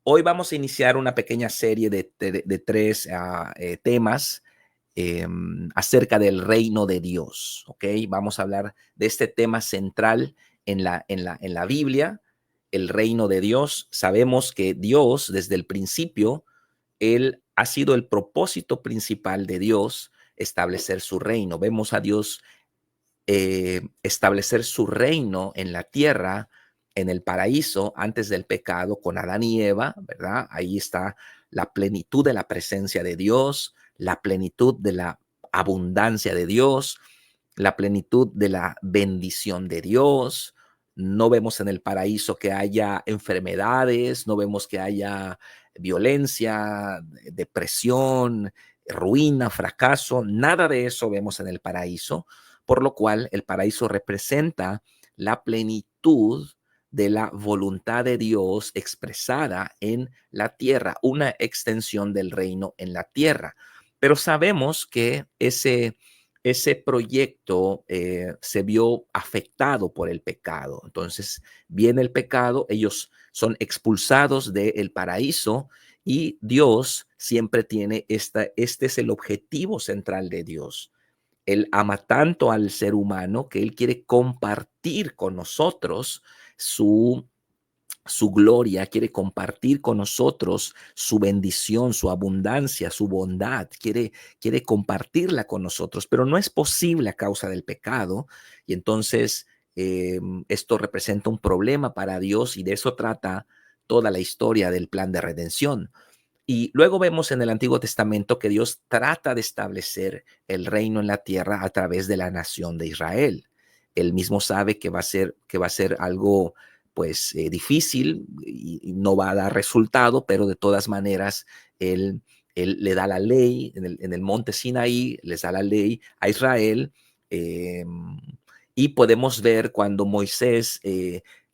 Hoy vamos a iniciar una pequeña serie de tres temas acerca del reino de Dios, ¿ok? Vamos a hablar de este tema central en la Biblia, el reino de Dios. Sabemos que Dios, desde el principio, Él ha sido el propósito principal de Dios, establecer su reino. Vemos a Dios establecer su reino en la tierra, en el paraíso, antes del pecado, con Adán y Eva, ¿verdad? Ahí está la plenitud de la presencia de Dios, la plenitud de la abundancia de Dios, la plenitud de la bendición de Dios. No vemos en el paraíso que haya enfermedades, no vemos que haya violencia, depresión, ruina, fracaso, nada de eso vemos en el paraíso, por lo cual el paraíso representa la plenitud de la voluntad de Dios expresada en la tierra, una extensión del reino en la tierra. Pero sabemos que ese proyecto se vio afectado por el pecado. Entonces viene el pecado, ellos son expulsados del paraíso y Dios siempre tiene este es el objetivo central de Dios. Él ama tanto al ser humano que Él quiere compartir con nosotros su gloria, quiere compartir con nosotros su bendición, su abundancia, su bondad, quiere compartirla con nosotros, pero no es posible a causa del pecado. Y entonces esto representa un problema para Dios y de eso trata toda la historia del plan de redención. Y luego vemos en el Antiguo Testamento que Dios trata de establecer el reino en la tierra a través de la nación de Israel. Él mismo sabe que va a ser algo pues difícil y no va a dar resultado, pero de todas maneras él le da la ley en el monte Sinaí, les da la ley a Israel. eh, y podemos ver cuando Moisés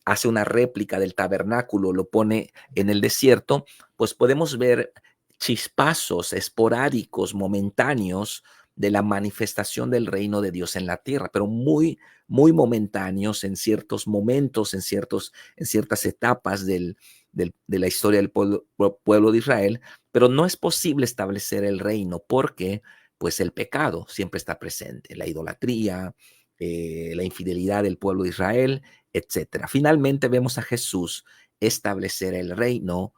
hace una réplica del tabernáculo, lo pone en el desierto, pues podemos ver chispazos esporádicos, momentáneos de la manifestación del reino de Dios en la tierra, pero muy, muy momentáneos en ciertos momentos, en ciertas etapas de la historia del pueblo de Israel, pero no es posible establecer el reino porque pues el pecado siempre está presente, la idolatría, la infidelidad del pueblo de Israel, etcétera. Finalmente vemos a Jesús establecer el reino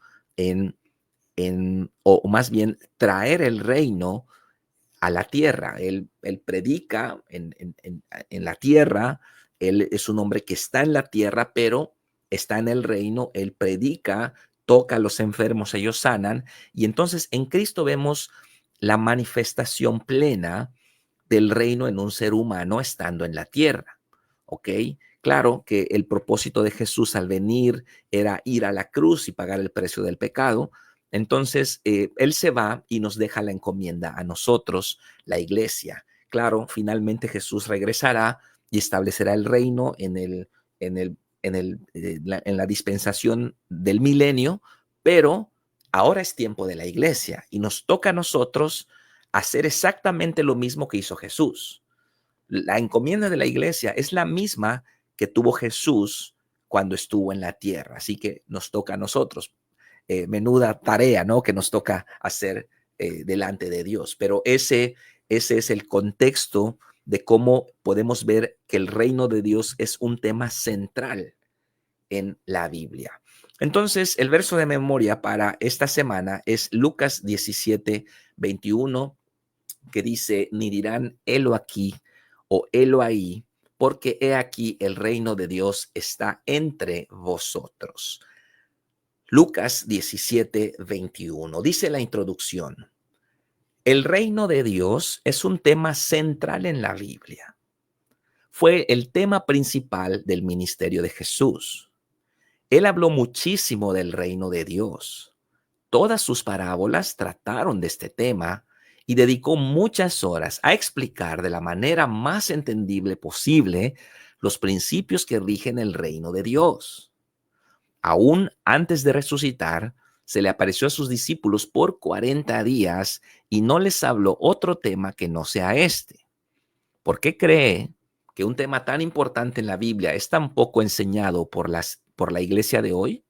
o más bien traer el reino a la tierra. Él predica en la tierra, él es un hombre que está en la tierra, pero está en el reino, él predica, toca a los enfermos, ellos sanan, y entonces en Cristo vemos la manifestación plena del reino en un ser humano estando en la tierra, ¿ok? Claro que el propósito de Jesús al venir era ir a la cruz y pagar el precio del pecado. Entonces, Él se va y nos deja la encomienda a nosotros, la iglesia. Claro, finalmente Jesús regresará y establecerá el reino en la dispensación del milenio, pero ahora es tiempo de la iglesia y nos toca a nosotros hacer exactamente lo mismo que hizo Jesús. La encomienda de la iglesia es la misma que tuvo Jesús cuando estuvo en la tierra. Así que nos toca a nosotros. Menuda tarea, ¿no? Que nos toca hacer delante de Dios. Pero ese es el contexto de cómo podemos ver que el reino de Dios es un tema central en la Biblia. Entonces, el verso de memoria para esta semana es Lucas 17:21, que dice, ni dirán, helo aquí o helo ahí, porque he aquí el reino de Dios está entre vosotros. Lucas 17:21. Dice la introducción, el reino de Dios es un tema central en la Biblia. Fue el tema principal del ministerio de Jesús. Él habló muchísimo del reino de Dios. Todas sus parábolas trataron de este tema y dedicó muchas horas a explicar de la manera más entendible posible los principios que rigen el reino de Dios. Aún antes de resucitar, se le apareció a sus discípulos por 40 días y no les habló otro tema que no sea este. ¿Por qué cree que un tema tan importante en la Biblia es tan poco enseñado por la iglesia de hoy?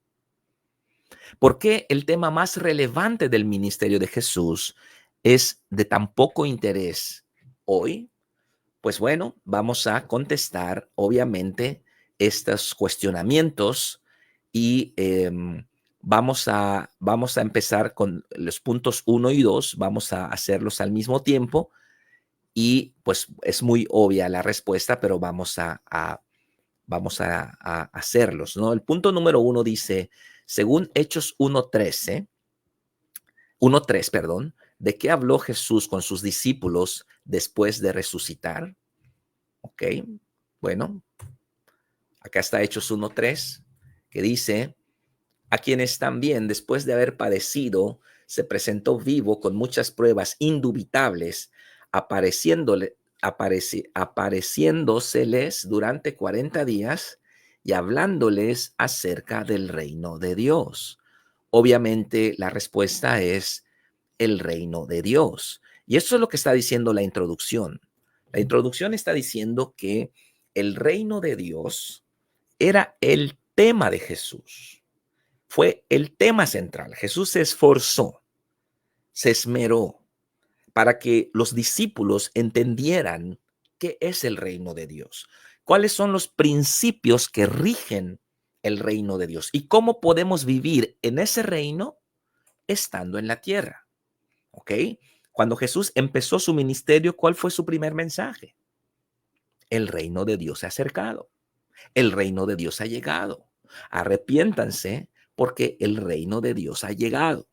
¿Por qué el tema más relevante del ministerio de Jesús es de tan poco interés hoy? Pues bueno, vamos a contestar obviamente estos cuestionamientos y vamos a empezar con los puntos uno y 2. Vamos a hacerlos al mismo tiempo y pues es muy obvia la respuesta, pero vamos a hacerlos, ¿no? El punto número uno dice, según Hechos 1:3, perdón, ¿de qué habló Jesús con sus discípulos después de resucitar? Ok, bueno, acá está Hechos 1:3, que dice, a quienes también después de haber padecido, se presentó vivo con muchas pruebas indubitables, apareciéndoseles durante 40 días y hablándoles acerca del reino de Dios. Obviamente la respuesta es el reino de Dios. Y eso es lo que está diciendo la introducción. La introducción está diciendo que el reino de Dios era el tema de Jesús. Fue el tema central. Jesús se esforzó, se esmeró para que los discípulos entendieran qué es el reino de Dios, cuáles son los principios que rigen el reino de Dios y cómo podemos vivir en ese reino estando en la tierra. ¿Ok? Cuando Jesús empezó su ministerio, ¿cuál fue su primer mensaje? El reino de Dios se ha acercado. El reino de Dios ha llegado. Arrepiéntanse porque el reino de Dios ha llegado.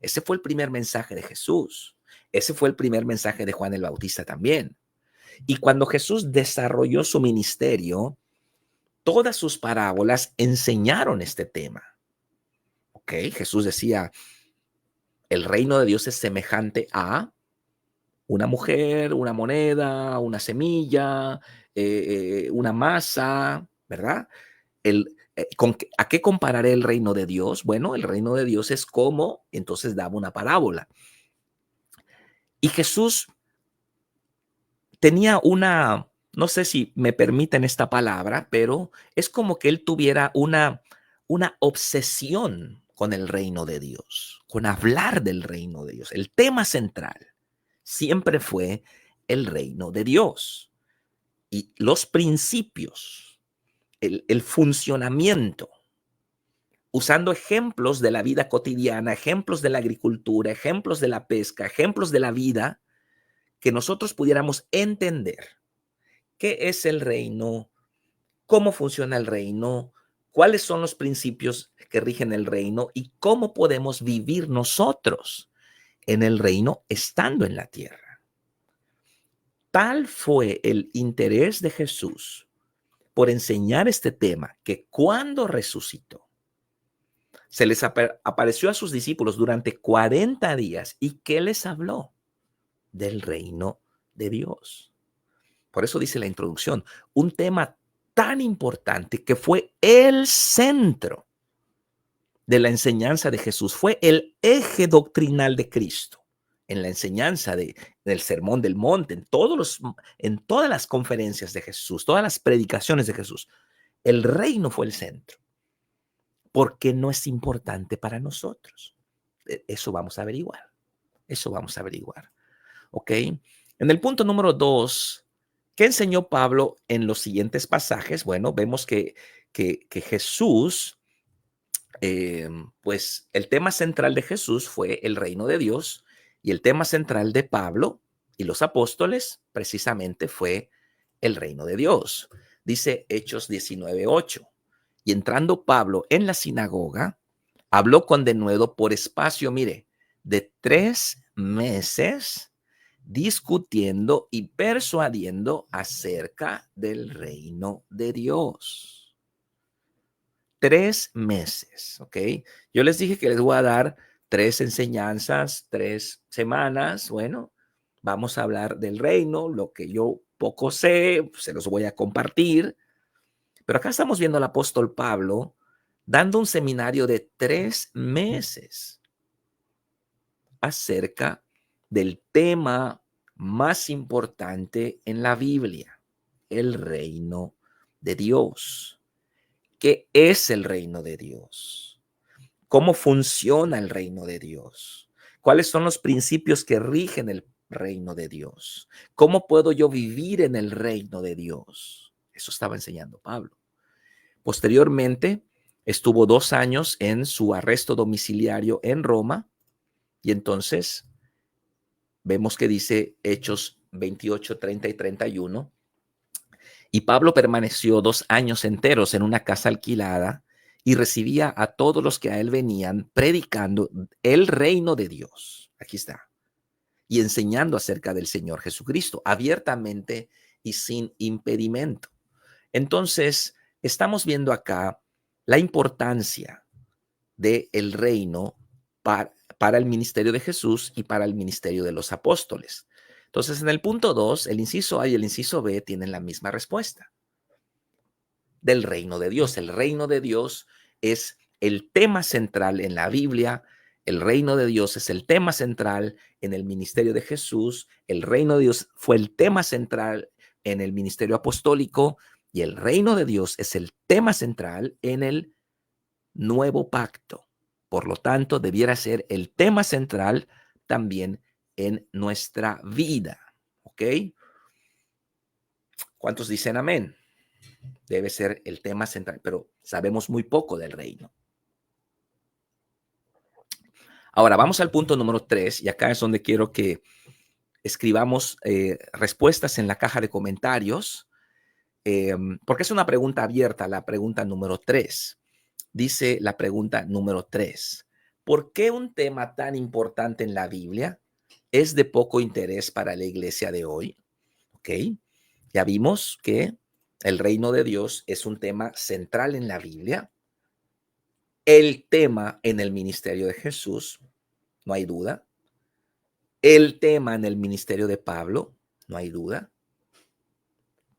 Ese fue el primer mensaje de Jesús. Ese fue el primer mensaje de Juan el Bautista también. Y cuando Jesús desarrolló su ministerio, todas sus parábolas enseñaron este tema. ¿Ok? Jesús decía, el reino de Dios es semejante a una mujer, una moneda, una semilla, una masa, ¿verdad? ¿A qué compararé el reino de Dios? Bueno, el reino de Dios es como, entonces daba una parábola. Y Jesús tenía no sé si me permiten esta palabra, pero es como que él tuviera una obsesión con el reino de Dios, con hablar del reino de Dios. El tema central siempre fue el reino de Dios y los principios, el funcionamiento, usando ejemplos de la vida cotidiana, ejemplos de la agricultura, ejemplos de la pesca, ejemplos de la vida, que nosotros pudiéramos entender qué es el reino, cómo funciona el reino, cuáles son los principios que rigen el reino y cómo podemos vivir nosotros en el reino estando en la tierra. Tal fue el interés de Jesús por enseñar este tema que cuando resucitó, se les apareció a sus discípulos durante 40 días y ¿qué les habló? Del reino de Dios. Por eso dice la introducción, un tema tan importante que fue el centro de la enseñanza de Jesús, fue el eje doctrinal de Cristo en la enseñanza del Sermón del Monte, en todas las conferencias de Jesús, todas las predicaciones de Jesús. El reino fue el centro, porque no es importante para nosotros. Eso vamos a averiguar. Eso vamos a averiguar. ¿Ok? En el punto número 2, ¿qué enseñó Pablo en los siguientes pasajes? Bueno, vemos que Jesús, pues el tema central de Jesús fue el reino de Dios y el tema central de Pablo y los apóstoles precisamente fue el reino de Dios. Dice Hechos 19:8. Y entrando Pablo en la sinagoga, habló con denuedo por espacio, mire, de 3 meses, discutiendo y persuadiendo acerca del reino de Dios. 3 meses, ¿ok? Yo les dije que les voy a dar 3 enseñanzas, 3 semanas. Bueno, vamos a hablar del reino, lo que yo poco sé, se los voy a compartir. Pero acá estamos viendo al apóstol Pablo dando un seminario de 3 meses acerca del tema más importante en la Biblia, el reino de Dios. ¿Qué es el reino de Dios? ¿Cómo funciona el reino de Dios? ¿Cuáles son los principios que rigen el reino de Dios? ¿Cómo puedo yo vivir en el reino de Dios? Eso estaba enseñando Pablo. Posteriormente, estuvo 2 años en su arresto domiciliario en Roma y entonces vemos que dice Hechos 28, 30 y 31. Y Pablo permaneció 2 años enteros en una casa alquilada y recibía a todos los que a él venían predicando el reino de Dios. Aquí está. Y enseñando acerca del Señor Jesucristo, abiertamente y sin impedimento. Entonces, estamos viendo acá la importancia del reino para el ministerio de Jesús y para el ministerio de los apóstoles. Entonces, en el punto 2, el inciso A y el inciso B tienen la misma respuesta del reino de Dios. El reino de Dios es el tema central en la Biblia. El reino de Dios es el tema central en el ministerio de Jesús. El reino de Dios fue el tema central en el ministerio apostólico y el reino de Dios es el tema central en el nuevo pacto. Por lo tanto, debiera ser el tema central también en nuestra vida. ¿Ok? ¿Cuántos dicen amén? Debe ser el tema central, pero sabemos muy poco del reino. Ahora, vamos al punto número 3, y acá es donde quiero que escribamos respuestas en la caja de comentarios, porque es una pregunta abierta, la pregunta número 3. Dice la pregunta número 3. ¿Por qué un tema tan importante en la Biblia es de poco interés para la iglesia de hoy? ¿Ok? Ya vimos que el reino de Dios es un tema central en la Biblia. El tema en el ministerio de Jesús, no hay duda. El tema en el ministerio de Pablo, no hay duda.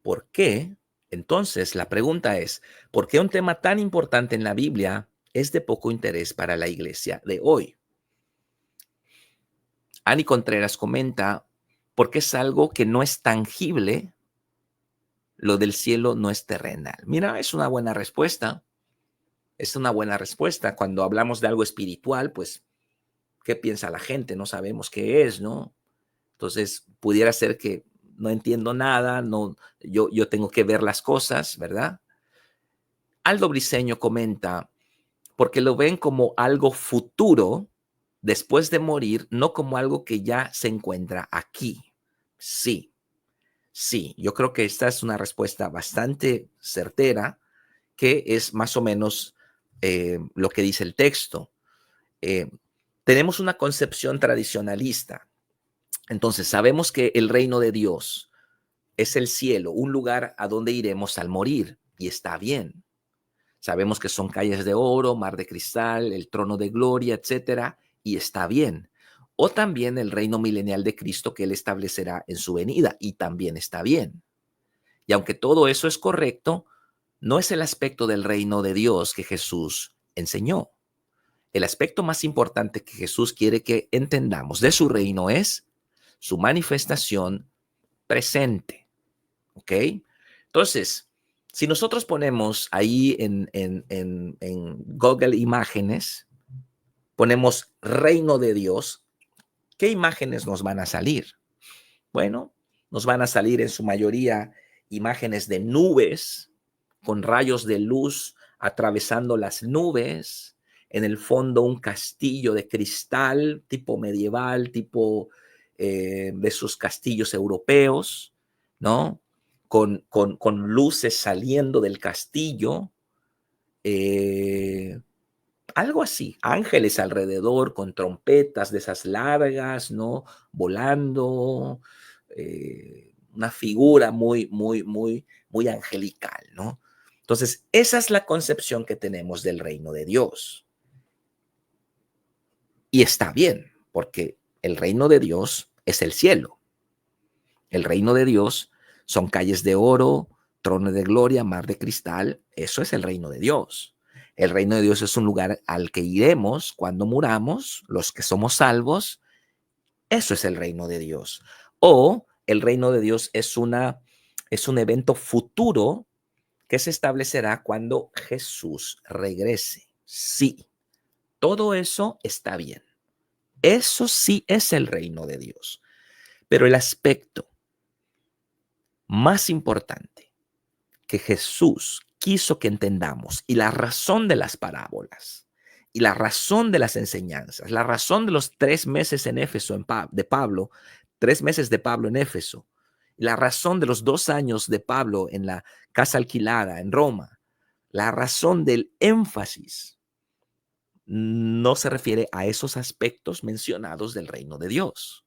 ¿Por qué? Entonces, la pregunta es, ¿por qué un tema tan importante en la Biblia es de poco interés para la iglesia de hoy? Ani Contreras comenta, porque es algo que no es tangible, lo del cielo no es terrenal. Mira, es una buena respuesta. Es una buena respuesta. Cuando hablamos de algo espiritual, pues, ¿qué piensa la gente? No sabemos qué es, ¿no? Entonces, pudiera ser que no entiendo nada, no, yo tengo que ver las cosas, ¿verdad? Aldo Briseño comenta, porque lo ven como algo futuro después de morir, no como algo que ya se encuentra aquí. Sí, sí, yo creo que esta es una respuesta bastante certera, que es más o menos lo que dice el texto. Eh, tenemos una concepción tradicionalista. Entonces, sabemos que el reino de Dios es el cielo, un lugar a donde iremos al morir, y está bien. Sabemos que son calles de oro, mar de cristal, el trono de gloria, etcétera, y está bien. O también el reino milenial de Cristo que él establecerá en su venida, y también está bien. Y aunque todo eso es correcto, no es el aspecto del reino de Dios que Jesús enseñó. El aspecto más importante que Jesús quiere que entendamos de su reino es su manifestación presente. ¿Ok? Entonces, si nosotros ponemos ahí en Google Imágenes, ponemos reino de Dios, ¿qué imágenes nos van a salir? Bueno, nos van a salir en su mayoría imágenes de nubes con rayos de luz atravesando las nubes, en el fondo un castillo de cristal tipo medieval, tipo de esos castillos europeos, ¿no? Con luces saliendo del castillo, eh, algo así, ángeles alrededor con trompetas de esas largas, ¿no? Volando, una figura muy angelical, ¿no? Entonces, esa es la concepción que tenemos del reino de Dios. Y está bien, porque el reino de Dios es el cielo. El reino de Dios son calles de oro, trono de gloria, mar de cristal. Eso es el reino de Dios. El reino de Dios es un lugar al que iremos cuando muramos, los que somos salvos. Eso es el reino de Dios. O el reino de Dios es un evento futuro que se establecerá cuando Jesús regrese. Sí, Todo eso está bien. Eso sí es el reino de Dios. Pero el aspecto más importante que Jesús quiso que entendamos y la razón de las parábolas y la razón de las enseñanzas, la razón de los 3 meses en Éfeso de Pablo, 3 meses de Pablo en Éfeso, la razón de los 2 años de Pablo en la casa alquilada en Roma, la razón del énfasis no se refiere a esos aspectos mencionados del reino de Dios.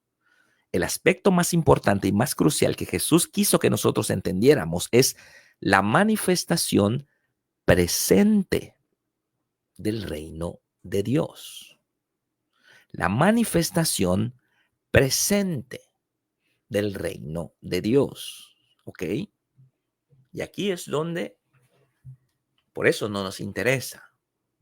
El aspecto más importante y más crucial que Jesús quiso que nosotros entendiéramos es la manifestación presente del reino de Dios. La manifestación presente del reino de Dios. ¿Ok? Y aquí es donde, por eso no nos interesa,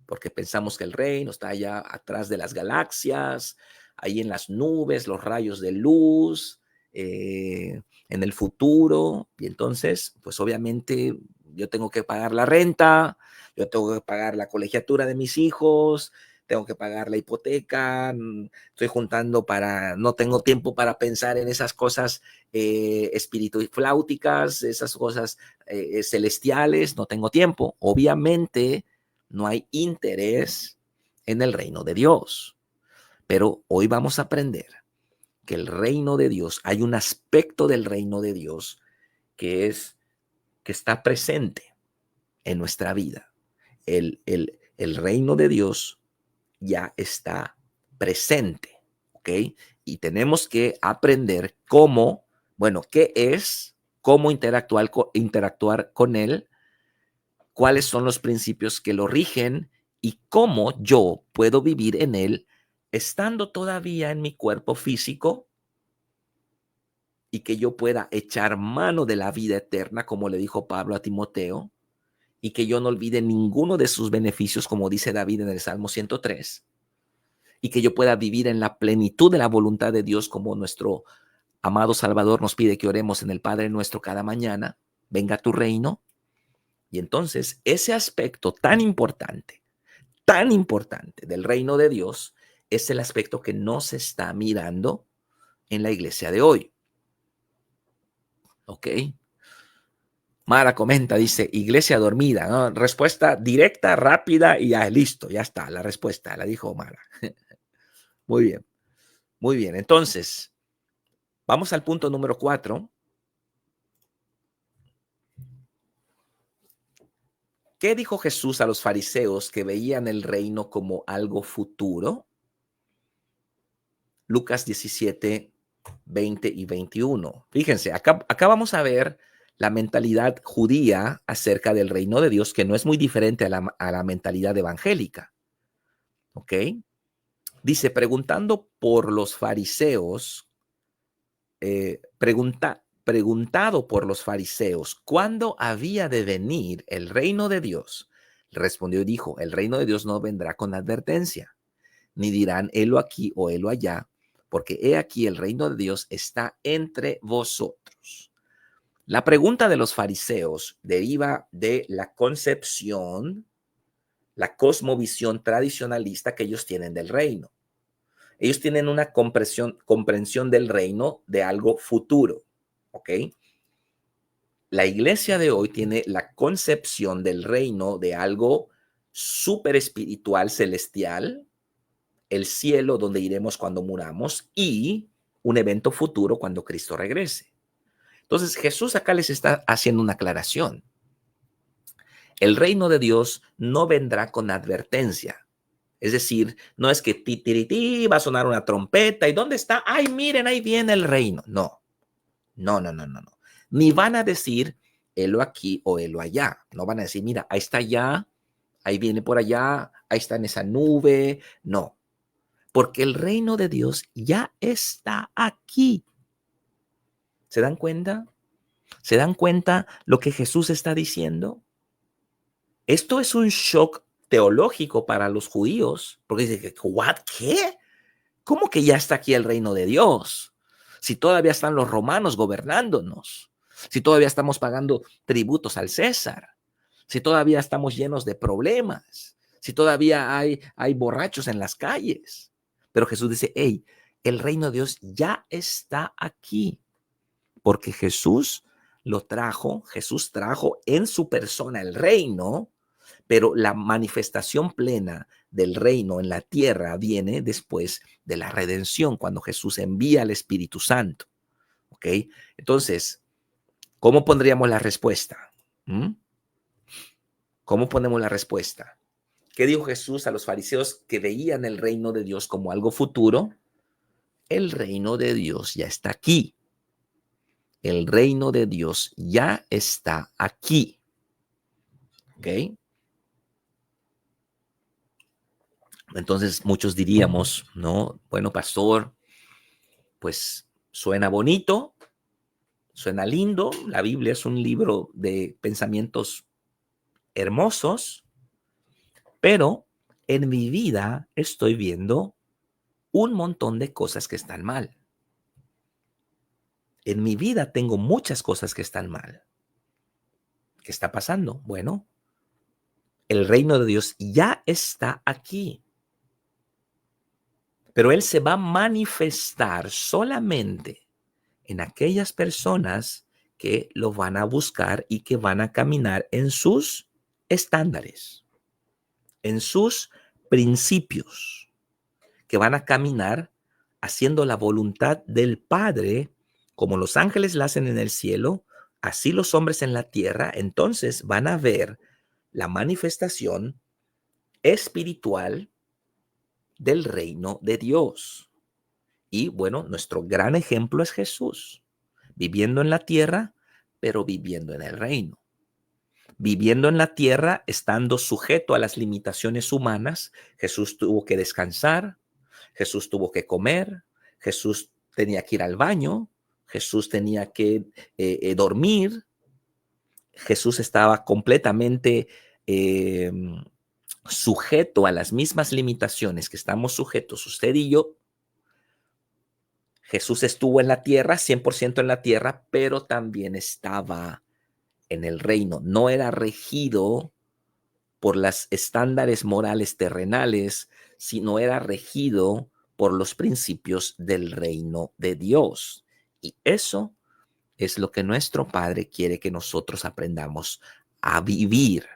porque pensamos que el reino está allá atrás de las galaxias, ahí en las nubes, los rayos de luz, en el futuro. Y entonces, pues obviamente yo tengo que pagar la renta, yo tengo que pagar la colegiatura de mis hijos, tengo que pagar la hipoteca, estoy juntando no tengo tiempo para pensar en esas cosas flauticas, esas cosas celestiales, no tengo tiempo. Obviamente no hay interés en el reino de Dios. Pero hoy vamos a aprender que el reino de Dios, hay un aspecto del reino de Dios que está presente en nuestra vida. El reino de Dios ya está presente, ¿ok? Y tenemos que aprender cómo, bueno, qué es, cómo interactuar con él, cuáles son los principios que lo rigen y cómo yo puedo vivir en él estando todavía en mi cuerpo físico y que yo pueda echar mano de la vida eterna, como le dijo Pablo a Timoteo, y que yo no olvide ninguno de sus beneficios, como dice David en el Salmo 103, y que yo pueda vivir en la plenitud de la voluntad de Dios, como nuestro amado Salvador nos pide que oremos en el Padre nuestro cada mañana. Venga tu reino. Y entonces ese aspecto tan importante del reino de Dios es el aspecto que no se está mirando en la iglesia de hoy. ¿Ok? Mara comenta, dice, iglesia dormida, ¿no? Respuesta directa, rápida y ya, listo, ya está, la respuesta, la dijo Mara. Muy bien, muy bien. Entonces, vamos al punto número 4. ¿Qué dijo Jesús a los fariseos que veían el reino como algo futuro? Lucas 17, 20 y 21. Fíjense, acá vamos a ver la mentalidad judía acerca del reino de Dios, que no es muy diferente a la mentalidad evangélica. ¿Ok? Dice, preguntando por los fariseos, preguntado por los fariseos, ¿cuándo había de venir el reino de Dios? Respondió y dijo, el reino de Dios no vendrá con advertencia, ni dirán, helo aquí o helo allá, porque he aquí el reino de Dios está entre vosotros. La pregunta de los fariseos deriva de la concepción, la cosmovisión tradicionalista que ellos tienen del reino. Ellos tienen una comprensión del reino de algo futuro, ¿ok? La iglesia de hoy tiene la concepción del reino de algo súper espiritual, celestial, el cielo donde iremos cuando muramos y un evento futuro cuando Cristo regrese. Entonces Jesús acá les está haciendo una aclaración. El reino de Dios no vendrá con advertencia. Es decir, no es que titirití va a sonar una trompeta y ¿dónde está? Ay, miren, ahí viene el reino. No, no, no, no, no, no. Ni van a decir, helo aquí o helo allá. No van a decir, mira, ahí está allá, ahí viene por allá, ahí está en esa nube. No, porque el reino de Dios ya está aquí. ¿Se dan cuenta? ¿Se dan cuenta lo que Jesús está diciendo? Esto es un shock teológico para los judíos, porque dicen, ¿what? ¿Qué? ¿Cómo que ya está aquí el reino de Dios? Si todavía están los romanos gobernándonos, si todavía estamos pagando tributos al César, si todavía estamos llenos de problemas, Si todavía hay borrachos en las calles. Pero Jesús dice, hey, el reino de Dios ya está aquí. Porque Jesús trajo en su persona el reino, pero la manifestación plena del reino en la tierra viene después de la redención, cuando Jesús envía al Espíritu Santo. ¿Ok? Entonces, ¿cómo pondríamos la respuesta? ¿Mm? ¿Cómo ponemos la respuesta? ¿Qué dijo Jesús a los fariseos que veían el reino de Dios como algo futuro? El reino de Dios ya está aquí. El reino de Dios ya está aquí. ¿Ok? Entonces muchos diríamos, ¿no? Bueno, pastor, pues suena bonito, suena lindo. La Biblia es un libro de pensamientos hermosos, pero en mi vida estoy viendo un montón de cosas que están mal. En mi vida tengo muchas cosas que están mal. ¿Qué está pasando? Bueno, el reino de Dios ya está aquí, pero Él se va a manifestar solamente en aquellas personas que lo van a buscar y que van a caminar en sus estándares, en sus principios, que van a caminar haciendo la voluntad del Padre, como los ángeles la hacen en el cielo, así los hombres en la tierra. Entonces van a ver la manifestación espiritual del reino de Dios. Y bueno, nuestro gran ejemplo es Jesús, viviendo en la tierra, pero viviendo en el reino. Viviendo en la tierra, estando sujeto a las limitaciones humanas, Jesús tuvo que descansar, Jesús tuvo que comer, Jesús tenía que ir al baño, Jesús tenía que dormir, Jesús estaba completamente eh, sujeto a las mismas limitaciones que estamos sujetos usted y yo. Jesús estuvo en la tierra, 100% en la tierra, pero también estaba en el reino. No era regido por los estándares morales terrenales, sino era regido por los principios del reino de Dios. Y eso es lo que nuestro Padre quiere que nosotros aprendamos a vivir,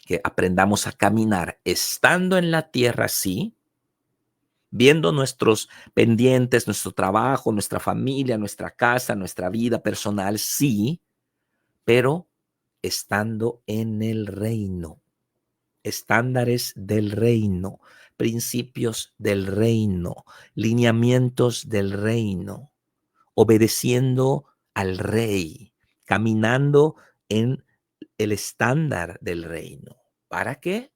que aprendamos a caminar estando en la tierra, sí, viendo nuestros pendientes, nuestro trabajo, nuestra familia, nuestra casa, nuestra vida personal, sí, pero estando en el reino, estándares del reino, principios del reino, lineamientos del reino, obedeciendo al rey, caminando en el estándar del reino. ¿Para qué?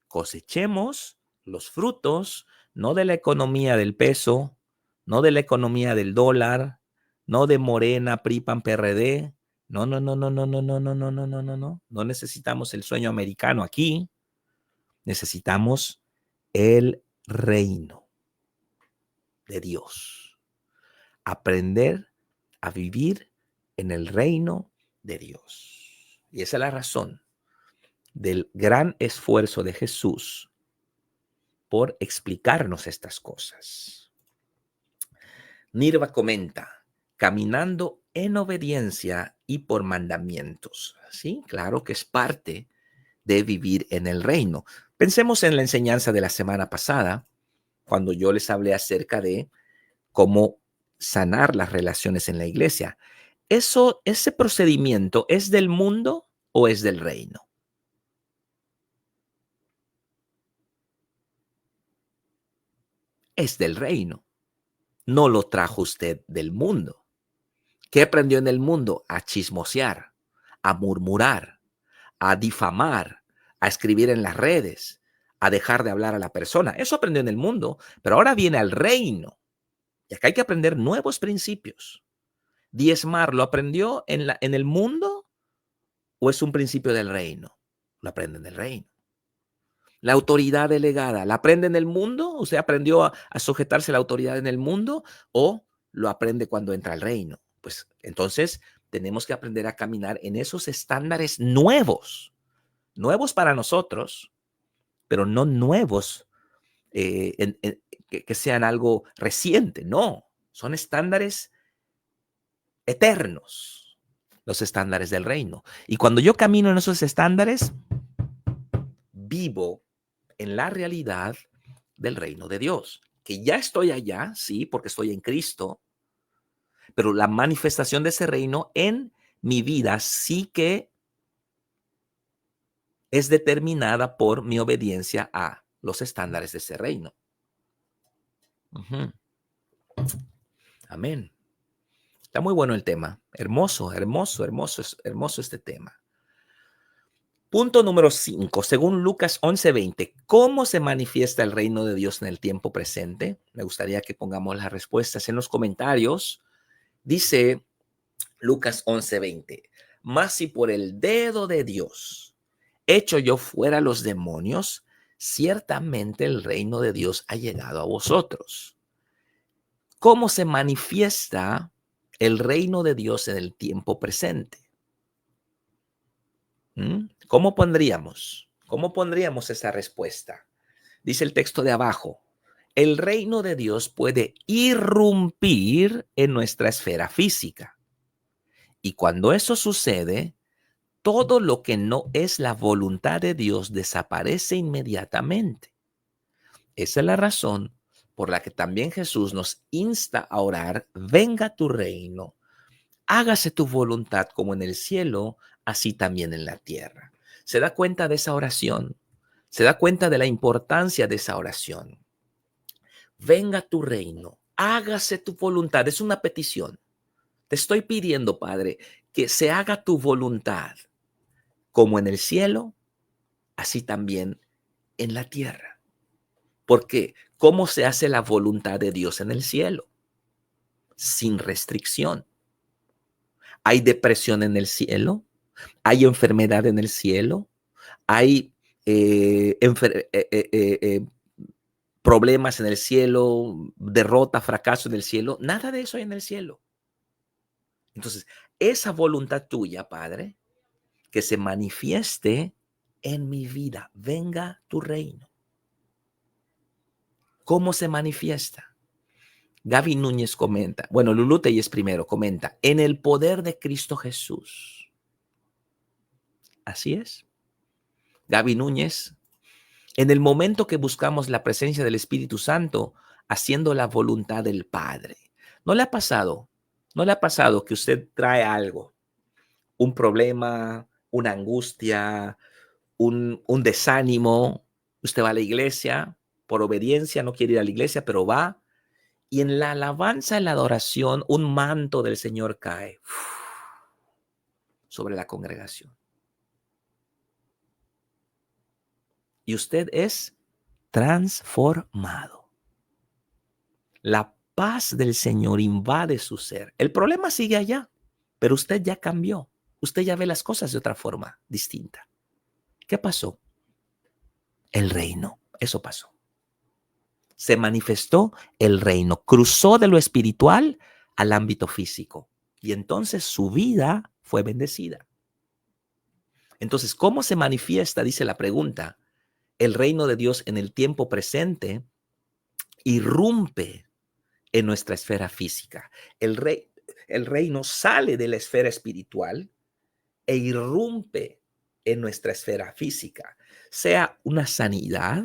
Cosechemos los frutos, no de la economía del peso, no de la economía del dólar, no de Morena, PRI, PAN, PRD. No, no, no, no, no, no, no, no, no, no, no, no, no. No necesitamos el sueño americano aquí. Necesitamos el reino de Dios. Aprender a vivir en el reino de Dios. Y esa es la razón del gran esfuerzo de Jesús por explicarnos estas cosas. Nirva comenta, caminando en obediencia y por mandamientos. Sí, claro que es parte de vivir en el reino. Pensemos en la enseñanza de la semana pasada, cuando yo les hablé acerca de cómo sanar las relaciones en la iglesia. Ese procedimiento, ¿es del mundo o es del reino? Es del reino. No lo trajo usted del mundo. ¿Qué aprendió en el mundo? A chismosear, a murmurar, a difamar, a escribir en las redes, a dejar de hablar a la persona. Eso aprendió en el mundo, pero ahora viene al reino. Y acá hay que aprender nuevos principios. Diezmar, ¿lo aprendió en el mundo o es un principio del reino? Lo aprende en el reino. La autoridad delegada, ¿la aprende en el mundo? ¿Usted aprendió a sujetarse a la autoridad en el mundo o lo aprende cuando entra al reino? Pues entonces tenemos que aprender a caminar en esos estándares nuevos, nuevos para nosotros, pero no nuevos, que sean algo reciente, no, son estándares eternos, los estándares del reino. Y cuando yo camino en esos estándares, vivo en la realidad del reino de Dios, que ya estoy allá, sí, porque estoy en Cristo, pero la manifestación de ese reino en mi vida sí que es determinada por mi obediencia a los estándares de ese reino. Ujú. Amén. Está muy bueno el tema. Hermoso, hermoso, hermoso, hermoso este tema. Punto número 5. Según Lucas 11:20, ¿cómo se manifiesta el reino de Dios en el tiempo presente? Me gustaría que pongamos las respuestas en los comentarios. Dice Lucas 11:20, mas si por el dedo de Dios echo yo fuera los demonios, ciertamente el reino de Dios ha llegado a vosotros. ¿Cómo se manifiesta el reino de Dios en el tiempo presente? ¿Cómo pondríamos? ¿Cómo pondríamos esa respuesta? Dice el texto de abajo, el reino de Dios puede irrumpir en nuestra esfera física. Y cuando eso sucede, todo lo que no es la voluntad de Dios desaparece inmediatamente. Esa es la razón por la que también Jesús nos insta a orar, venga tu reino, hágase tu voluntad como en el cielo, así también en la tierra. ¿Se da cuenta de esa oración? ¿Se da cuenta de la importancia de esa oración? Venga tu reino, hágase tu voluntad. Es una petición. Te estoy pidiendo, Padre, que se haga tu voluntad como en el cielo, así también en la tierra. ¿Por qué? ¿Cómo se hace la voluntad de Dios en el cielo? Sin restricción. ¿Hay depresión en el cielo? ¿Hay enfermedad en el cielo? ¿Hay problemas en el cielo? ¿Derrota, fracaso en el cielo? Nada de eso hay en el cielo. Entonces, esa voluntad tuya, Padre, que se manifieste en mi vida. Venga tu reino. ¿Cómo se manifiesta? Gaby Núñez comenta, bueno, Lulú Telles primero comenta, en el poder de Cristo Jesús. Así es. Gaby Núñez, en el momento que buscamos la presencia del Espíritu Santo, haciendo la voluntad del Padre. ¿No le ha pasado? ¿No le ha pasado que usted trae algo, un problema, una angustia, un desánimo? Usted va a la iglesia, por obediencia, no quiere ir a la iglesia, pero va. Y en la alabanza, en la adoración, un manto del Señor cae sobre la congregación. Y usted es transformado. La paz del Señor invade su ser. El problema sigue allá, pero usted ya cambió. Usted ya ve las cosas de otra forma distinta. ¿Qué pasó? El reino. Eso pasó. Se manifestó el reino. Cruzó de lo espiritual al ámbito físico. Y entonces su vida fue bendecida. Entonces, ¿cómo se manifiesta, dice la pregunta, el reino de Dios en el tiempo presente? Irrumpe en nuestra esfera física. El reino sale de la esfera espiritual e irrumpe en nuestra esfera física, sea una sanidad,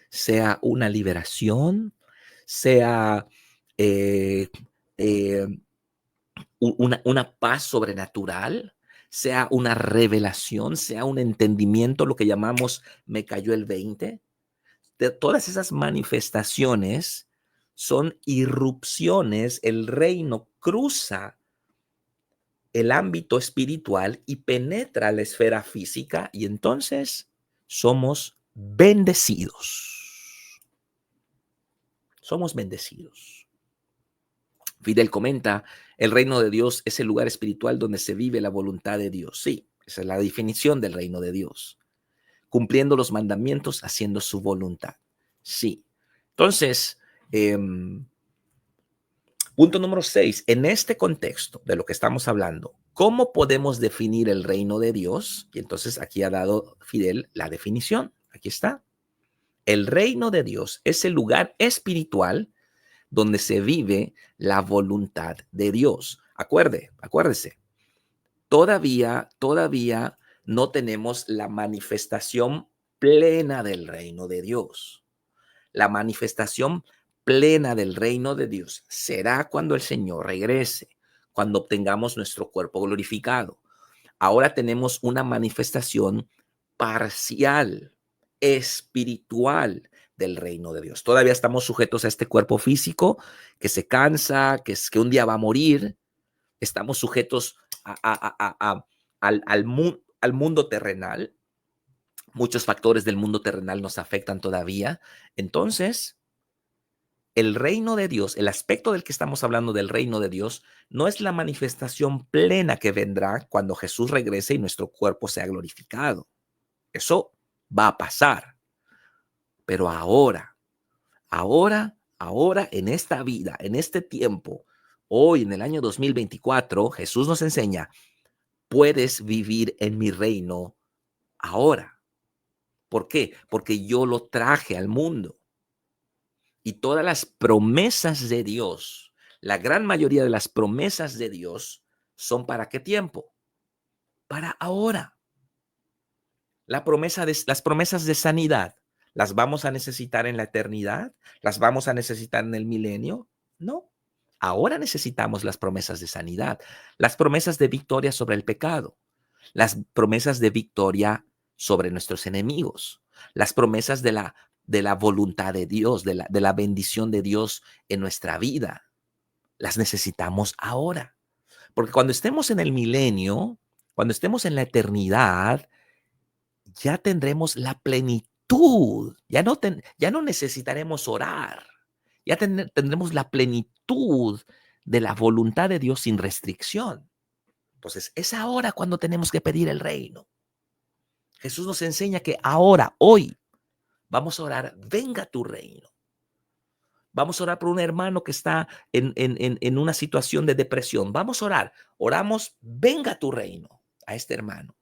sea una liberación, sea eh, eh, una paz sobrenatural, sea una revelación, sea un entendimiento, lo que llamamos me cayó el 20. De todas esas manifestaciones son irrupciones, el reino cruza el ámbito espiritual y penetra la esfera física y entonces somos bendecidos. Somos bendecidos. Fidel comenta, el reino de Dios es el lugar espiritual donde se vive la voluntad de Dios. Sí, esa es la definición del reino de Dios. Cumpliendo los mandamientos, haciendo su voluntad. Sí. Entonces, punto número 6. En este contexto de lo que estamos hablando, ¿cómo podemos definir el reino de Dios? Y entonces aquí ha dado Fidel la definición. Aquí está. El reino de Dios es el lugar espiritual donde se vive la voluntad de Dios. Acuérdese, todavía no tenemos la manifestación plena del reino de Dios. La manifestación plena del reino de Dios será cuando el Señor regrese, cuando obtengamos nuestro cuerpo glorificado. Ahora tenemos una manifestación parcial, espiritual del reino de Dios. Todavía estamos sujetos a este cuerpo físico que se cansa, que un día va a morir. Estamos sujetos al mundo terrenal. Muchos factores del mundo terrenal nos afectan todavía. Entonces, el reino de Dios, el aspecto del que estamos hablando del reino de Dios, no es la manifestación plena que vendrá cuando Jesús regrese y nuestro cuerpo sea glorificado. Eso va a pasar. Pero ahora, en esta vida, en este tiempo, hoy en el año 2024, Jesús nos enseña, puedes vivir en mi reino ahora. ¿Por qué? Porque yo lo traje al mundo. Y todas las promesas de Dios, la gran mayoría de las promesas de Dios son ¿para qué tiempo? Para ahora. Las promesas de sanidad, ¿las vamos a necesitar en la eternidad? ¿Las vamos a necesitar en el milenio? No. Ahora necesitamos las promesas de sanidad, las promesas de victoria sobre el pecado, las promesas de victoria sobre nuestros enemigos, las promesas de la voluntad de Dios, de la bendición de Dios en nuestra vida. Las necesitamos ahora. Porque cuando estemos en el milenio, cuando estemos en la eternidad, ya tendremos la plenitud. Ya no necesitaremos orar. Ya tendremos la plenitud de la voluntad de Dios sin restricción. Entonces, es ahora cuando tenemos que pedir el reino. Jesús nos enseña que ahora, hoy, vamos a orar, venga tu reino. Vamos a orar por un hermano que está en una situación de depresión. Vamos a orar. Oramos, venga tu reino a este hermano.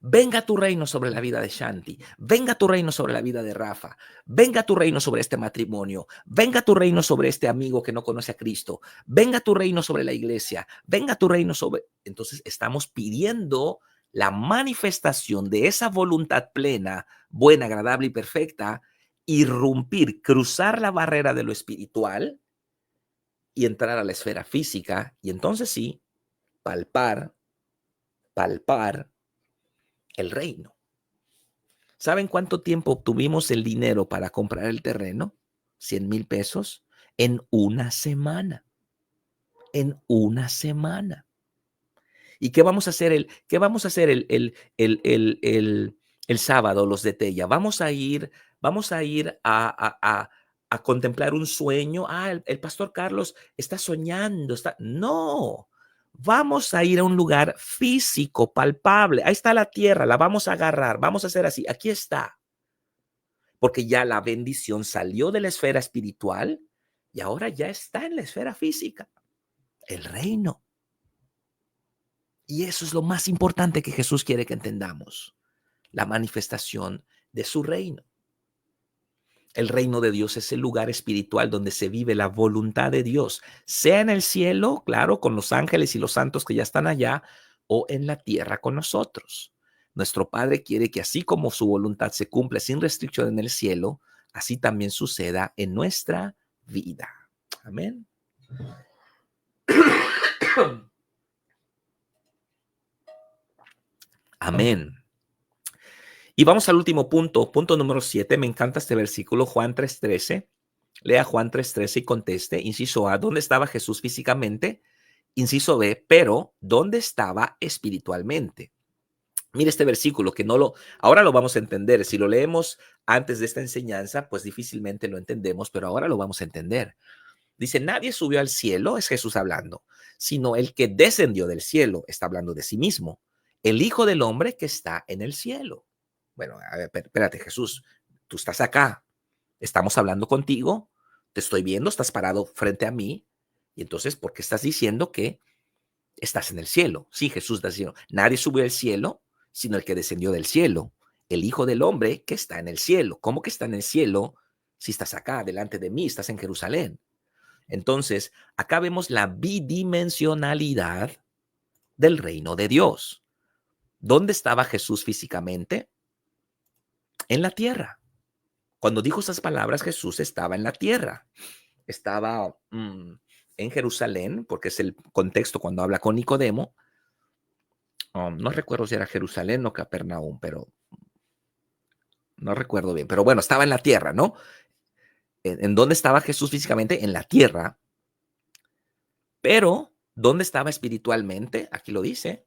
Venga tu reino sobre la vida de Shanti. Venga tu reino sobre la vida de Rafa. Venga tu reino sobre este matrimonio. Venga tu reino sobre este amigo que no conoce a Cristo. Venga tu reino sobre la iglesia. Venga tu reino sobre... Entonces estamos pidiendo la manifestación de esa voluntad plena, buena, agradable y perfecta, irrumpir, cruzar la barrera de lo espiritual y entrar a la esfera física. Y entonces sí, palpar el reino. ¿Saben cuánto tiempo obtuvimos el dinero para comprar el terreno? 100,000 pesos en una semana. En una semana. ¿Y qué vamos a hacer el sábado, los de Tella? Vamos a ir a contemplar un sueño. El pastor Carlos está soñando. No, vamos a ir a un lugar físico, palpable. Ahí está la tierra, la vamos a agarrar, vamos a hacer así. Aquí está. Porque ya la bendición salió de la esfera espiritual y ahora ya está en la esfera física. El reino. Y eso es lo más importante que Jesús quiere que entendamos, la manifestación de su reino. El reino de Dios es el lugar espiritual donde se vive la voluntad de Dios, sea en el cielo, claro, con los ángeles y los santos que ya están allá, o en la tierra con nosotros. Nuestro Padre quiere que así como su voluntad se cumple sin restricción en el cielo, así también suceda en nuestra vida. Amén. Amén. Y vamos al último punto, punto número 7. Me encanta este versículo, Juan 3:13. Lea Juan 3:13 y conteste. Inciso A, ¿dónde estaba Jesús físicamente? Inciso B, pero ¿dónde estaba espiritualmente? Mire este versículo que ahora lo vamos a entender. Si lo leemos antes de esta enseñanza, pues difícilmente lo entendemos, pero ahora lo vamos a entender. Dice, nadie subió al cielo, es Jesús hablando, sino el que descendió del cielo, está hablando de sí mismo, el Hijo del Hombre que está en el cielo. Bueno, a ver, espérate, Jesús, tú estás acá, estamos hablando contigo, te estoy viendo, estás parado frente a mí, y entonces, ¿por qué estás diciendo que estás en el cielo? Sí, Jesús está diciendo, nadie subió al cielo, sino el que descendió del cielo, el Hijo del Hombre que está en el cielo. ¿Cómo que está en el cielo si estás acá, delante de mí, estás en Jerusalén? Entonces, acá vemos la bidimensionalidad del reino de Dios. ¿Dónde estaba Jesús físicamente? En la tierra. Cuando dijo esas palabras, Jesús estaba en la tierra. Estaba en Jerusalén, porque es el contexto cuando habla con Nicodemo. No recuerdo si era Jerusalén o Capernaum, pero no recuerdo bien. Pero bueno, estaba en la tierra, ¿no? ¿En dónde estaba Jesús físicamente? En la tierra. Pero, ¿dónde estaba espiritualmente? Aquí lo dice,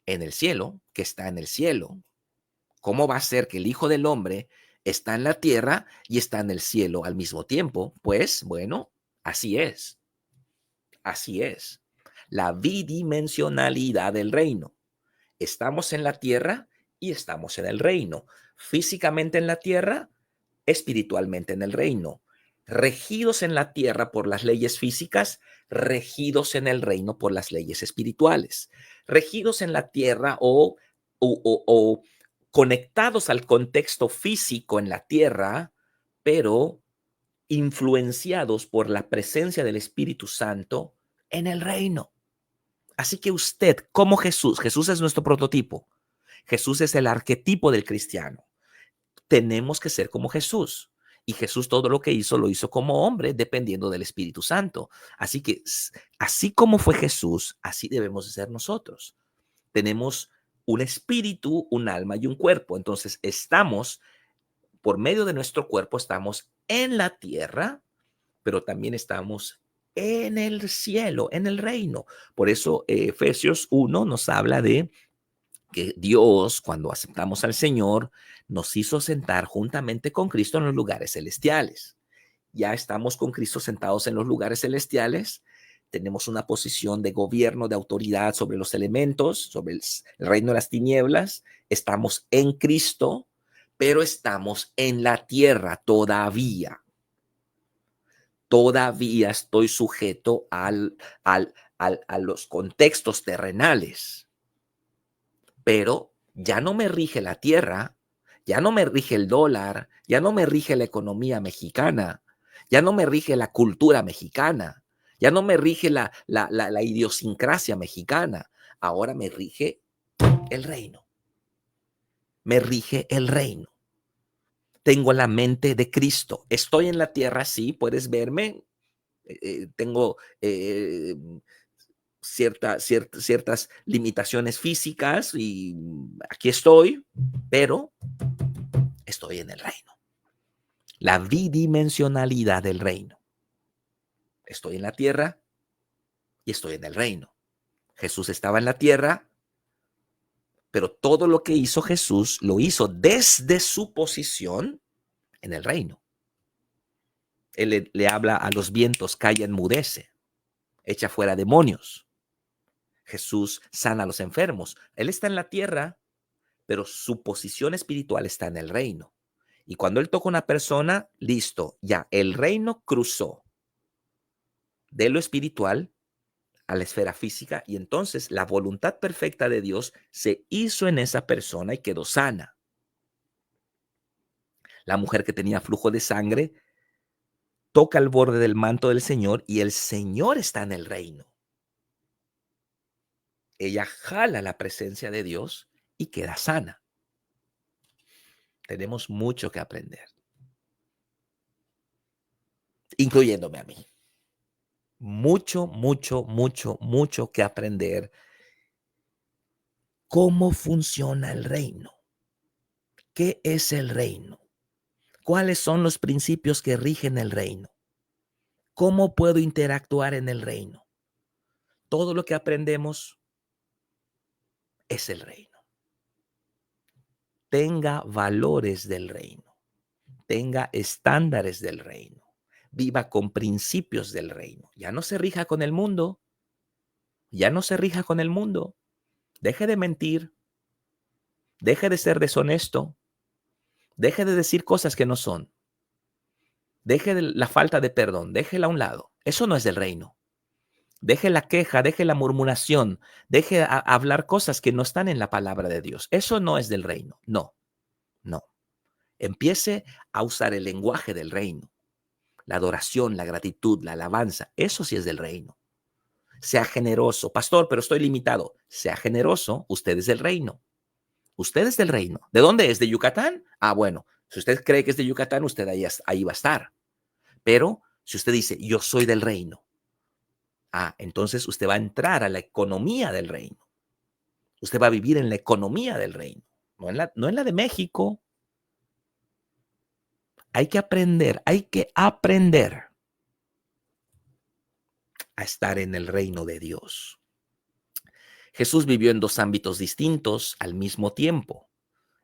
en el cielo, que está en el cielo. ¿Cómo va a ser que el Hijo del Hombre está en la tierra y está en el cielo al mismo tiempo? Pues, bueno, así es. Así es. La bidimensionalidad del reino. Estamos en la tierra y estamos en el reino. Físicamente en la tierra, espiritualmente en el reino. Regidos en la tierra por las leyes físicas, regidos en el reino por las leyes espirituales. Regidos en la tierra o conectados al contexto físico en la tierra, pero influenciados por la presencia del Espíritu Santo en el reino. Así que usted, como Jesús es nuestro prototipo, Jesús es el arquetipo del cristiano. Tenemos que ser como Jesús. Y Jesús todo lo que hizo, lo hizo como hombre, dependiendo del Espíritu Santo. Así que, así como fue Jesús, así debemos de ser nosotros. Tenemos un espíritu, un alma y un cuerpo. Entonces, estamos, por medio de nuestro cuerpo, estamos en la tierra, pero también estamos en el cielo, en el reino. Por eso Efesios 1 nos habla de que Dios, cuando aceptamos al Señor, nos hizo sentar juntamente con Cristo en los lugares celestiales. Ya estamos con Cristo sentados en los lugares celestiales. Tenemos una posición de gobierno, de autoridad sobre los elementos, sobre el reino de las tinieblas. Estamos en Cristo, pero estamos en la tierra todavía. Todavía estoy sujeto a los contextos terrenales, pero ya no me rige la tierra, ya no me rige el dólar, ya no me rige la economía mexicana, ya no me rige la cultura mexicana, ya no me rige la idiosincrasia mexicana, ahora me rige el reino, me rige el reino. Tengo la mente de Cristo, estoy en la tierra, sí, puedes verme, tengo ciertas limitaciones físicas y aquí estoy, pero estoy en el reino. La bidimensionalidad del reino. Estoy en la tierra y estoy en el reino. Jesús estaba en la tierra, pero todo lo que hizo Jesús lo hizo desde su posición en el reino. Él le habla a los vientos, calla, enmudece, echa fuera demonios. Jesús sana a los enfermos. Él está en la tierra, pero su posición espiritual está en el reino. Y cuando él toca a una persona, listo, ya, el reino cruzó de lo espiritual a la esfera física y entonces la voluntad perfecta de Dios se hizo en esa persona y quedó sana. La mujer que tenía flujo de sangre toca el borde del manto del Señor y el Señor está en el reino. Ella jala la presencia de Dios y queda sana. Tenemos mucho que aprender, incluyéndome a mí. Mucho que aprender. ¿Cómo funciona el reino? ¿Qué es el reino? ¿Cuáles son los principios que rigen el reino? ¿Cómo puedo interactuar en el reino? Todo lo que aprendemos es el reino. Tenga valores del reino. Tenga estándares del reino. Viva con principios del reino. Ya no se rija con el mundo. Ya no se rija con el mundo. Deje de mentir. Deje de ser deshonesto. Deje de decir cosas que no son. Deje la falta de perdón. Déjela a un lado. Eso no es del reino. Deje la queja, deje la murmuración, deje hablar cosas que no están en la palabra de Dios. Eso no es del reino, no. No. Empiece a usar el lenguaje del reino. La adoración, la gratitud, la alabanza. Eso sí es del reino. Sea generoso. Pastor, pero estoy limitado. Sea generoso. Usted es del reino. Usted es del reino. ¿De dónde es? ¿De Yucatán? Ah, bueno. Si usted cree que es de Yucatán, usted ahí va a estar. Pero si usted dice, yo soy del reino, entonces usted va a entrar a la economía del reino. Usted va a vivir en la economía del reino, no en la de México. Hay que aprender a estar en el reino de Dios. Jesús vivió en dos ámbitos distintos al mismo tiempo.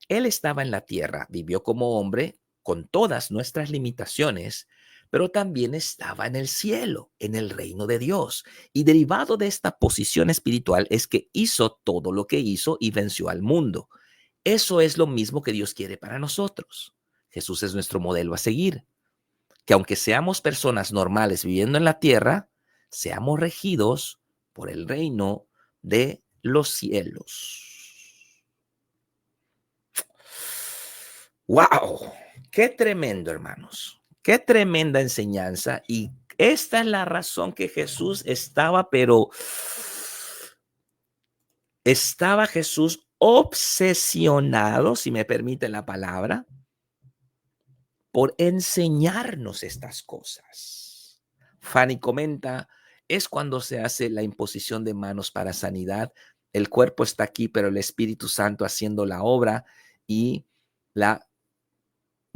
Él estaba en la tierra, vivió como hombre con todas nuestras limitaciones, pero también estaba en el cielo, en el reino de Dios. Y derivado de esta posición espiritual es que hizo todo lo que hizo y venció al mundo. Eso es lo mismo que Dios quiere para nosotros. Jesús es nuestro modelo a seguir. Que aunque seamos personas normales viviendo en la tierra, seamos regidos por el reino de los cielos. ¡Wow! ¡Qué tremendo, hermanos! ¡Qué tremenda enseñanza! Y esta es la razón que Jesús estaba Jesús obsesionado, si me permite la palabra, por enseñarnos estas cosas. Fanny comenta, es cuando se hace la imposición de manos para sanidad. El cuerpo está aquí, pero el Espíritu Santo haciendo la obra y la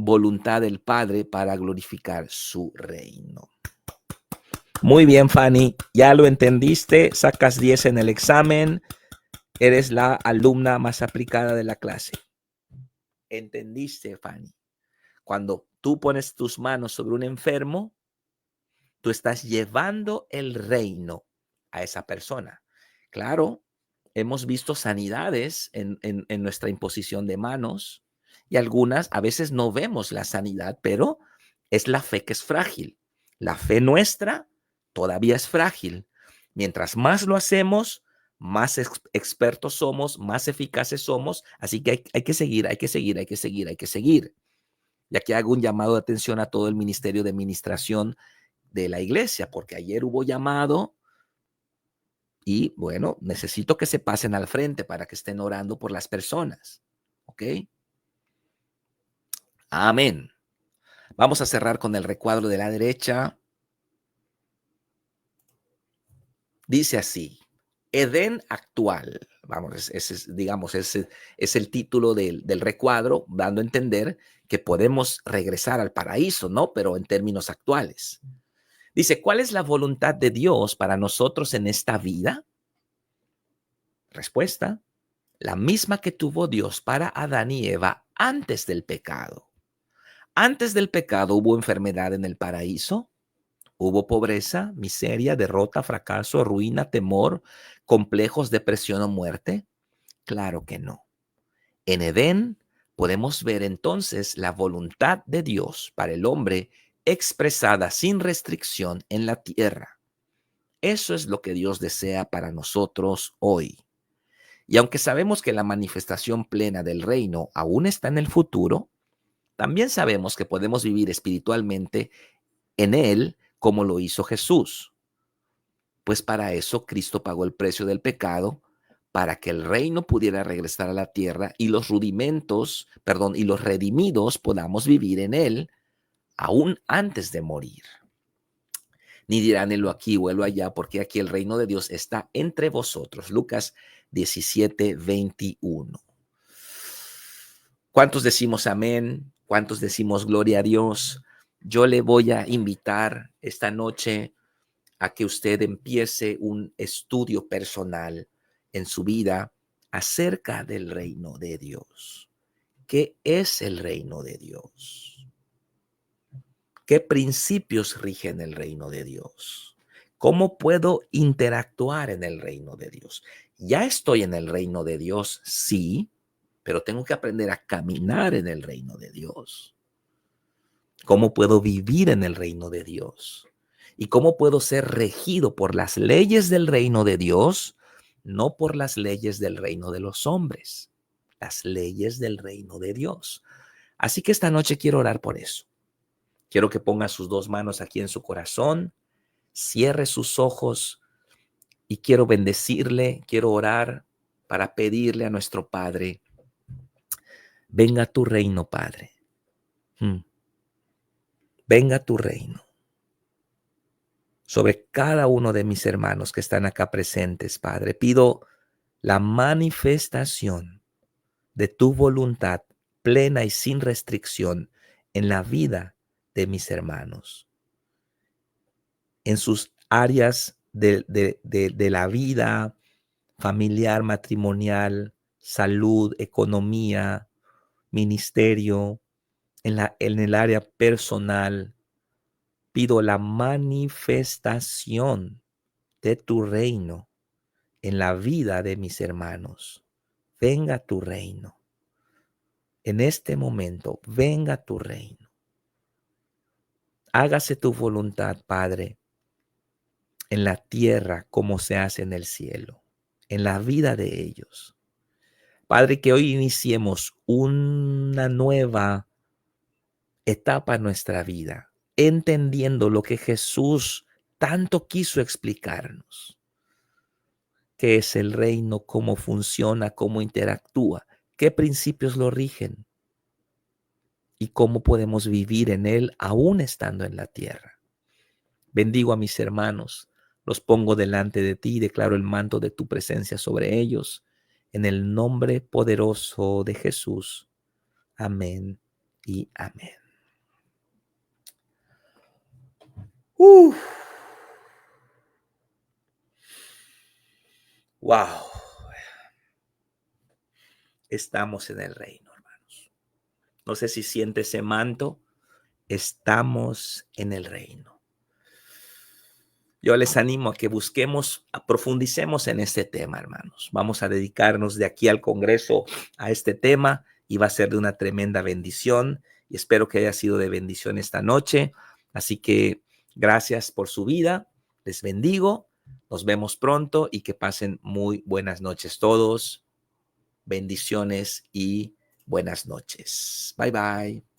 voluntad del Padre para glorificar su reino. Muy bien, Fanny, ya lo entendiste, sacas 10 en el examen, eres la alumna más aplicada de la clase. ¿Entendiste, Fanny? Cuando tú pones tus manos sobre un enfermo, tú estás llevando el reino a esa persona. Claro, hemos visto sanidades en nuestra imposición de manos y algunas, a veces no vemos la sanidad, pero es la fe que es frágil. La fe nuestra todavía es frágil. Mientras más lo hacemos, más expertos somos, más eficaces somos. Así que hay que seguir, hay que seguir, hay que seguir, hay que seguir. Y aquí hago un llamado de atención a todo el ministerio de administración de la iglesia, porque ayer hubo llamado y bueno, necesito que se pasen al frente para que estén orando por las personas. ¿Ok? Amén. Vamos a cerrar con el recuadro de la derecha. Dice así, Edén actual. Vamos, ese es el título del recuadro, dando a entender que podemos regresar al paraíso, ¿no? Pero en términos actuales. Dice, ¿cuál es la voluntad de Dios para nosotros en esta vida? Respuesta, la misma que tuvo Dios para Adán y Eva antes del pecado. Antes del pecado hubo enfermedad en el paraíso, hubo pobreza, miseria, derrota, fracaso, ruina, temor, complejos, depresión o muerte. Claro que no. En Edén podemos ver entonces la voluntad de Dios para el hombre expresada sin restricción en la tierra. Eso es lo que Dios desea para nosotros hoy. Y aunque sabemos que la manifestación plena del reino aún está en el futuro, también sabemos que podemos vivir espiritualmente en él como lo hizo Jesús. Pues para eso Cristo pagó el precio del pecado, para que el reino pudiera regresar a la tierra y los y los redimidos podamos vivir en él aún antes de morir. Ni dirán helo aquí o helo allá, porque aquí el reino de Dios está entre vosotros. Lucas 17:21. ¿Cuántos decimos amén? ¿Cuántos decimos gloria a Dios? Yo le voy a invitar esta noche a que usted empiece un estudio personal en su vida acerca del reino de Dios. ¿Qué es el reino de Dios? ¿Qué principios rigen el reino de Dios? ¿Cómo puedo interactuar en el reino de Dios? Ya estoy en el reino de Dios, sí, pero tengo que aprender a caminar en el reino de Dios. ¿Cómo puedo vivir en el reino de Dios? ¿Y cómo puedo ser regido por las leyes del reino de Dios, no por las leyes del reino de los hombres? Las leyes del reino de Dios. Así que esta noche quiero orar por eso. Quiero que ponga sus dos manos aquí en su corazón, cierre sus ojos y quiero bendecirle, quiero orar para pedirle a nuestro Padre, venga tu reino, Padre. Venga tu reino sobre cada uno de mis hermanos que están acá presentes, Padre. Pido la manifestación de tu voluntad plena y sin restricción en la vida de mis hermanos, en sus áreas de la vida familiar, matrimonial, salud, economía, ministerio, en el área personal. Pido la manifestación de tu reino en la vida de mis hermanos. Venga tu reino. En este momento, venga tu reino. Hágase tu voluntad, Padre, en la tierra como se hace en el cielo, en la vida de ellos. Padre, que hoy iniciemos una nueva etapa en nuestra vida, entendiendo lo que Jesús tanto quiso explicarnos. ¿Qué es el reino? ¿Cómo funciona? ¿Cómo interactúa? ¿Qué principios lo rigen? ¿Y cómo podemos vivir en él aún estando en la tierra? Bendigo a mis hermanos, los pongo delante de ti y declaro el manto de tu presencia sobre ellos, en el nombre poderoso de Jesús. Amén y amén. Uf. Wow. Estamos en el reino, hermanos. No sé si siente ese manto. Estamos en el reino. Yo les animo a que profundicemos en este tema, hermanos. Vamos a dedicarnos de aquí al Congreso a este tema y va a ser de una tremenda bendición y espero que haya sido de bendición esta noche. Así que gracias por su vida. Les bendigo. Nos vemos pronto y que pasen muy buenas noches todos. Bendiciones y buenas noches. Bye, bye.